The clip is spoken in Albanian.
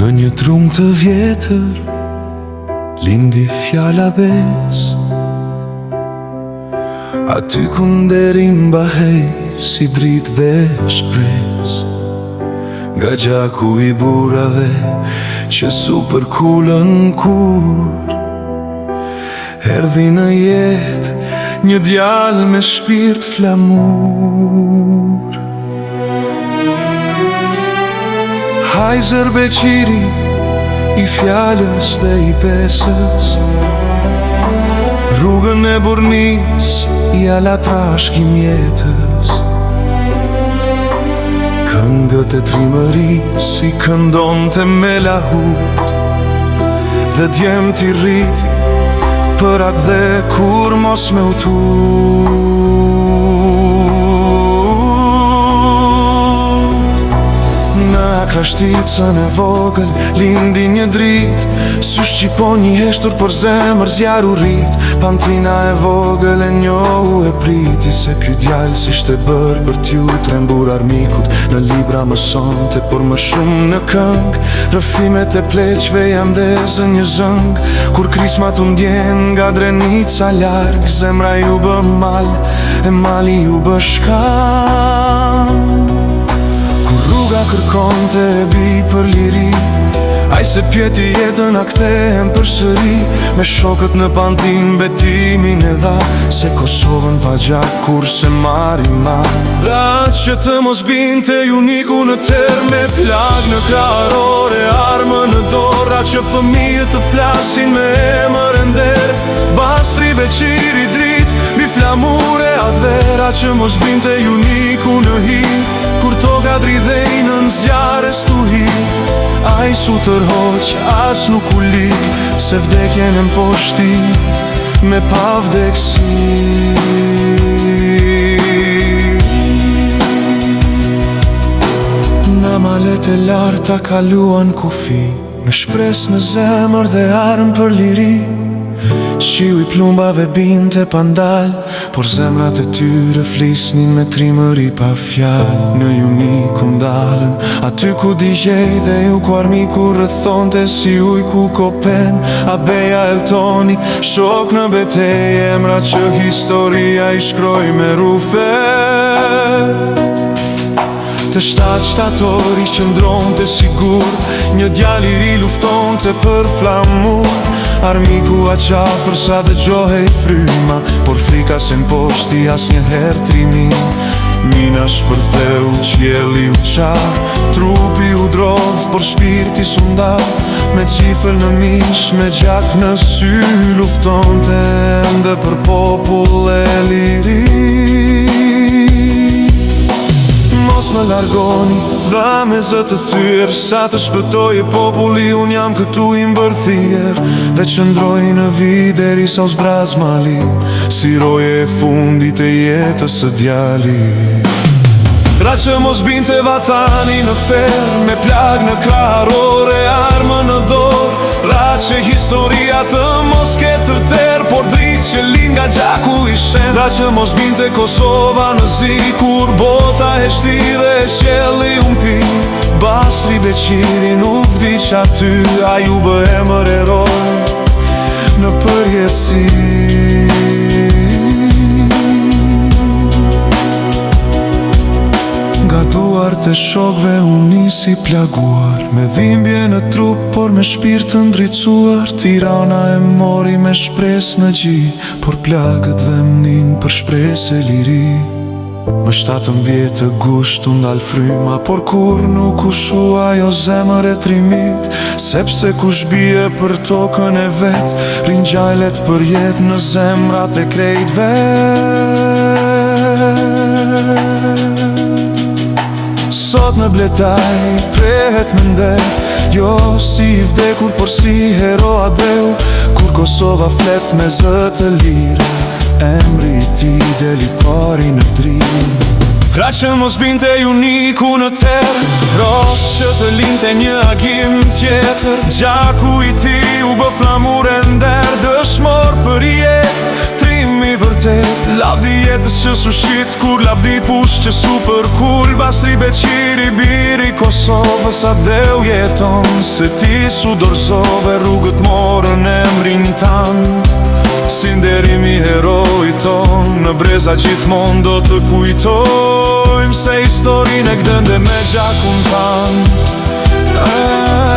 Në një trung të vjetër lindi fjala bes, aty ku nderi mbahej si dritë dhe shpres. Nga gjaku i burave që su për kulën kur, erdhi në jetë një djalë me shpirt flamur. Hajzer Beqiri, i fjallës dhe i besës, rrugën e burnis i alatrashkim jetës. Këngët e trimëris i këndonte me lahut, dhe djem t'i rriti për atë dhe kur mos me utut. Në akrashticën e vogël lindi një drit, sy shqipon një heshtur për zemër zjaru rrit. Pantina e vogël e njohu e priti, se ky djalë s'ishte bërë për t'ju trembur armikut. Në libra mësonte, por më shumë në këng, rëfimet e pleqve janë ndezën një zëng. Kur krismat u ndjen nga Drenica larg, zemra ju bë mal, e mali ju bë shkam. Kur rruga kërkonte e bi për liri, aj se pjeti jetën a kthehen përsëri. Me shokët në pantin betimin e dha, se Kosovën pa gjak kur se mari ma. Ratë që të mos binte uniku në terë, me plag në krahërore, armë në dorë. Ratë që fëmijët të flasin me emër e nder, Bastri Beqiri drit, bi flamure adhera. Që mos binte uniku në hi, kur toka dridhej në zjarë stuhi. Aj su tërhoq, as nuk u lik, se vdekjen e mposhti me pa vdeksi. Në malet e larta kaluan kufi, me shpres në zemër dhe armë për liri. Shiu i plumbave binte pandal, por zemrat e tyre flisnin me trimëri pa fjal. Në uniku ndalën, aty ku digjej dhe ju ku armiku rëthonte, si uj ku Kopen, Abeja Eltoni, shok në betej. Emra që historia i shkroj me rufe. Të shtatori që ndronte sigur, një djali ri luftonte për flamur. Armiku a qafër sa dëgjohej fryma, por frika se n'poshti as një her trimi. Mina shpërtheu, qieli u qa, trupi u drodh, por shpirti sunda. Me qifël në mish, me gjak në sy, luftonte ende për popull e liri. Mos më largoni, dha me zë të thyrë, sa të shpëtoj e populli, unë jam këtu i mbërthier. Dhe qëndroj në videri sa u zbraz mali, si roje e fundit e jetës së djali. Ra që mos binte vatani në fer, me plag në krahërore, armë në dorë. Ra që historia të mos ketë tërter, por dritë që lind nga gjaku i shen. Ra që mos binte Kosova në zi, kur bota e shti dhe e shjelli umpi. Bastri Beqiri nuk vdi që aty, a ju bë emër eroj në përjetësi. Nga duart e shokve unë nisi plaguar, me dhimbje në trup, por me shpirt të ndricuar. Tirana e mori me shpres në gji, por plagët dhe mnin për shpres e liri. Më 17 gusht u ndal fryma, por kur nuk u shua jo zemër e trimit. Sepse kush bie për tokën e vet, ringjajlet për jet në zemrat e krejtve. Sot në bletaj prehet me nder, jo si i vdekur, por si hero adeu. Kur Kosova flet me zë të lirë, emri i ti deli pari në drim. Ra që mos binte uniku në terë, rrot që të linte një agim tjetër. Gjaku i ti u bë flamur e nder, dëshmor për jetë, trim i vërtet. Lavdi jetës që sushit Kur lavdi push që super cool Bastri beqiri biri Kosovës a dheu jeton Se ti su dorzove rrugët morën emrin tan Si nderimi heroi ton Në breza gjithmon do të kujtojmë Se historinë e gdënde me gjakun tan